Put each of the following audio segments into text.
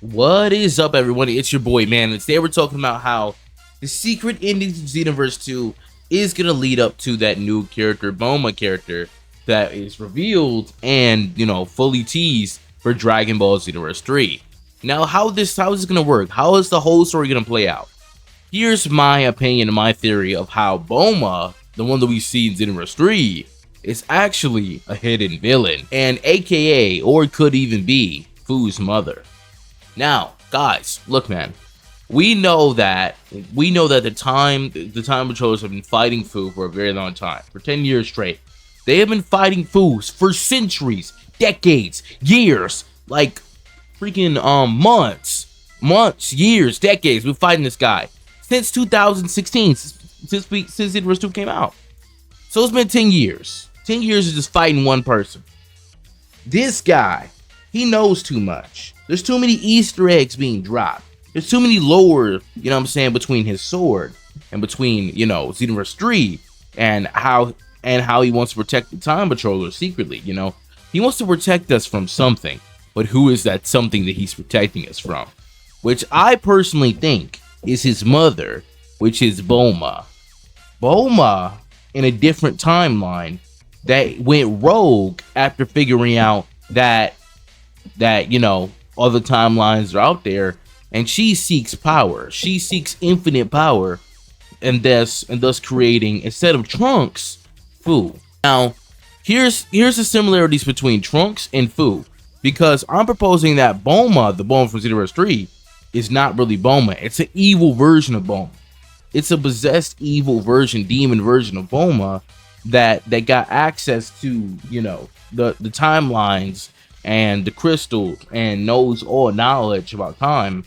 What is up, everyone? It's your boy, man. And today we're talking about how the secret ending to Xenoverse 2 is going to lead up to that new character, Bulma character, that is revealed and, fully teased for Dragon Ball Xenoverse 3. Now, how is this going to work? How is the whole story going to play out? Here's my opinion and my theory of how Bulma, the one that we see in Xenoverse 3, is actually a hidden villain, and aka, or it could even be, Fu's mother. Now, guys, look, man. We know that the time patrollers have been fighting Fu for a very long time, for 10 years straight. They have been fighting Fu for centuries, decades, years, like freaking months, years, decades. We've been fighting this guy since 2016, since Xenoverse 2 came out. So it's been 10 years. 10 years of just fighting one person. This guy, he knows too much. There's too many Easter eggs being dropped. There's too many lore, between his sword and between, Xenoverse 3 and how he wants to protect the Time Patroller secretly, He wants to protect us from something, but who is that something that he's protecting us from? Which I personally think is his mother, which is Bulma. Bulma, in a different timeline, that went rogue after figuring out that other timelines are out there, and she seeks power. She seeks infinite power, and thus creating, instead of Trunks, Fu. Now, here's the similarities between Trunks and Fu, because I'm proposing that Bulma, the Bulma from Xenoverse 3, is not really Bulma. It's an evil version of Bulma. It's a possessed evil version, demon version of Bulma that got access to, the timelines and the crystal, and knows all knowledge about time,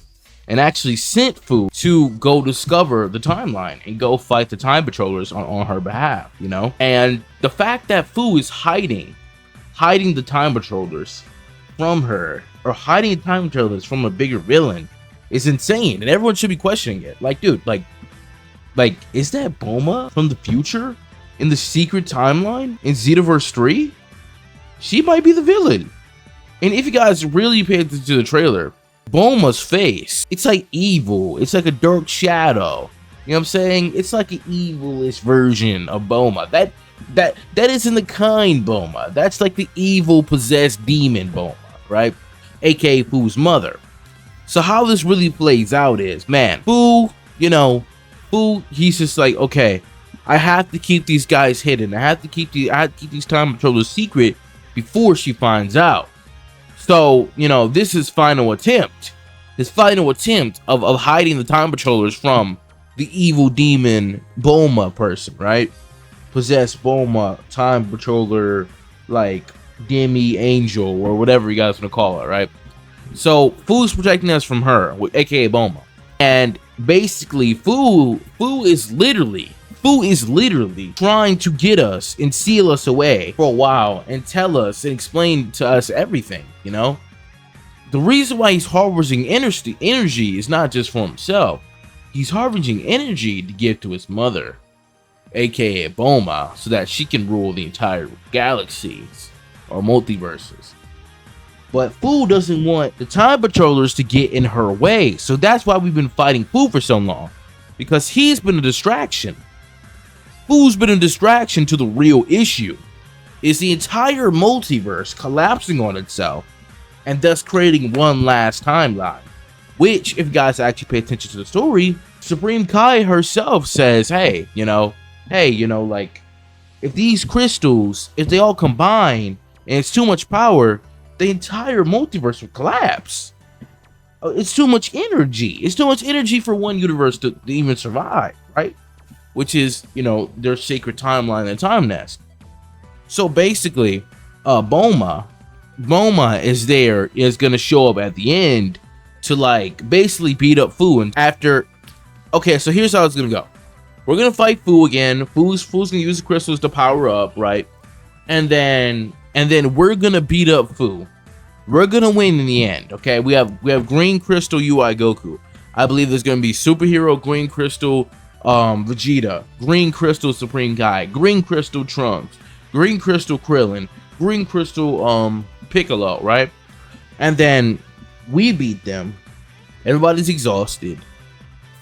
and actually sent Fu to go discover the timeline and go fight the Time Patrollers on her behalf, And the fact that Fu is hiding the Time Patrollers from her, or hiding the Time Patrollers from a bigger villain, is insane, and everyone should be questioning it. Like, dude, like, is that Bulma from the future in the secret timeline in Xenoverse 3? She might be the villain. And if you guys really pay attention to the trailer, Bulma's face, it's like evil. It's like a dark shadow. You know what I'm saying? It's like an evilish version of Bulma. That isn't the kind Bulma. That's like the evil possessed demon Bulma, right? AKA Fu's mother. So how this really plays out is, man, Fu, he's just like, okay, I have to keep these guys hidden. I have to keep these Time Patrollers secret before she finds out. So, this is final attempt. His final attempt of hiding the Time Patrollers from the evil demon Bulma person, right? Possessed Bulma, Time Patroller, like demi angel, or whatever you guys want to call it, right? So Fu's protecting us from her, aka Bulma. And basically Fu is literally trying to get us and seal us away for a while and tell us and explain to us everything, The reason why he's harvesting energy is not just for himself. He's harvesting energy to give to his mother, aka Bulma, so that she can rule the entire galaxies or multiverses. But Fu doesn't want the Time Patrollers to get in her way, so that's why we've been fighting Fu for so long, because he's been a distraction. Fu's been a distraction to the real issue. Is the entire multiverse collapsing on itself and thus creating one last timeline? Which, if you guys actually pay attention to the story, Supreme Kai herself says, hey, like, if these crystals, if they all combine and it's too much power, the entire multiverse will collapse. It's too much energy. It's too much energy for one universe to even survive, right? Which is, their sacred timeline and time nest. So basically, Bulma is gonna show up at the end to, like, basically beat up Fu. And after, okay, so here's how it's gonna go. We're gonna fight Fu again. Fu's gonna use the crystals to power up, right? And then we're gonna beat up Fu. We're gonna win in the end, okay? We have Green Crystal UI Goku. I believe there's gonna be Superhero Green Crystal Vegeta, Green Crystal Supreme Kai, Green Crystal Trunks, Green Crystal Krillin, Green Crystal Piccolo, right? And then we beat them, Everybody's exhausted.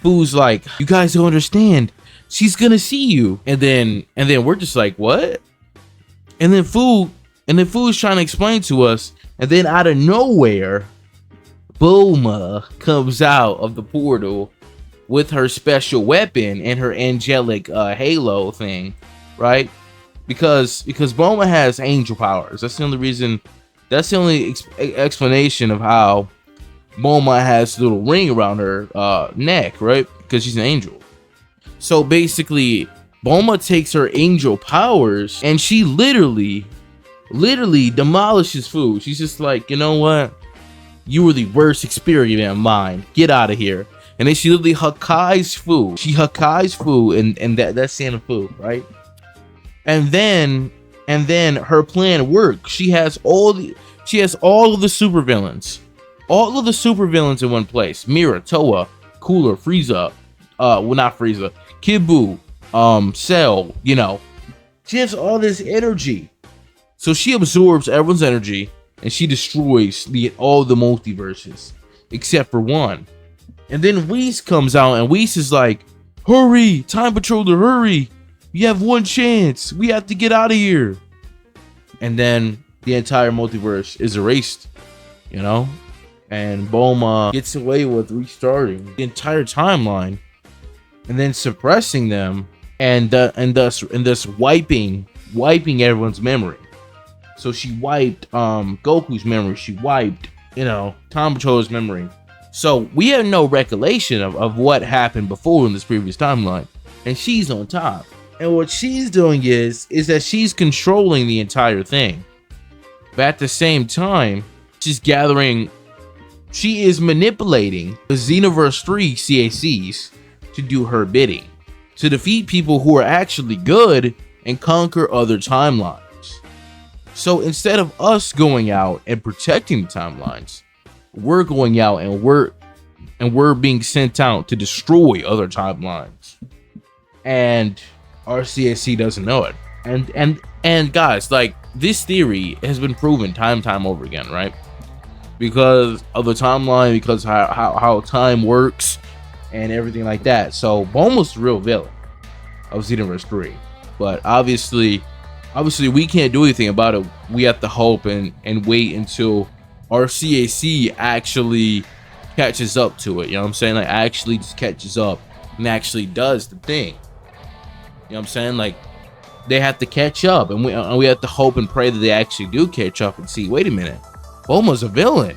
Fu's like, you guys don't understand. She's gonna see you. And then we're just like, what? And then Fu is trying to explain to us. And then out of nowhere, Bulma comes out of the portal with her special weapon and her angelic halo thing, right? Because Bulma has angel powers. That's the only reason. That's the only explanation of how Bulma has a little ring around her neck, right? Because she's an angel. So basically, Bulma takes her angel powers and she literally demolishes Fu. She's just like, you know what? You were the worst experiment of mine. Get out of here. And then she literally Hakkai's Fu. She Hakkai's Fu, and that's Santa Fu, right? And then her plan works. She has all of the supervillains. All of the supervillains in one place. Mira, Toa, Cooler, Frieza, well, not Frieza, Kid Buu, Cell, you know. She has all this energy. So she absorbs everyone's energy and she destroys all the multiverses except for one. And then Whis comes out and Whis is like, hurry, Time Patroller, hurry. You have one chance. We have to get out of here. And then the entire multiverse is erased, you know? And Bulma gets away with restarting the entire timeline and then suppressing them and thus wiping everyone's memory. So she wiped Goku's memory. She wiped, you know, Time Patroller's memory. So we have no recollection of what happened before in this previous timeline. And she's on top. And what she's doing is that she's controlling the entire thing. But at the same time, she is manipulating the Xenoverse 3 CACs to do her bidding. To defeat people who are actually good and conquer other timelines. So instead of us going out and protecting the timelines, we're going out and we're being sent out to destroy other timelines. And our CSC doesn't know it. And guys, like, this theory has been proven time over again, right? Because of the timeline, because how time works and everything like that. So Bulma's the real villain of Xenoverse 3. But obviously we can't do anything about it. We have to hope and wait until our CAC actually catches up to it. You know what I'm saying? Like, actually just catches up and actually does the thing. You know what I'm saying? Like, they have to catch up, and we have to hope and pray that they actually do catch up and see, wait a minute, Bulma's a villain.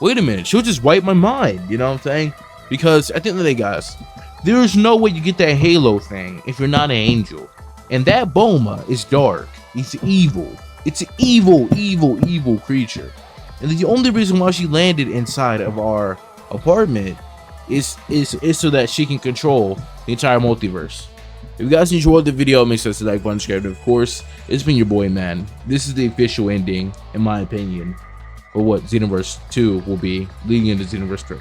Wait a minute, she'll just wipe my mind. You know what I'm saying? Because at the end of the day, guys, there's no way you get that halo thing if you're not an angel. And that Bulma is dark. It's evil. It's an evil creature. And the only reason why she landed inside of our apartment is so that she can control the entire multiverse. If you guys enjoyed the video, make sure to like, button, subscribe, and of course, it's been your boy, man. This is the official ending, in my opinion, for what Xenoverse 2 will be leading into Xenoverse 3.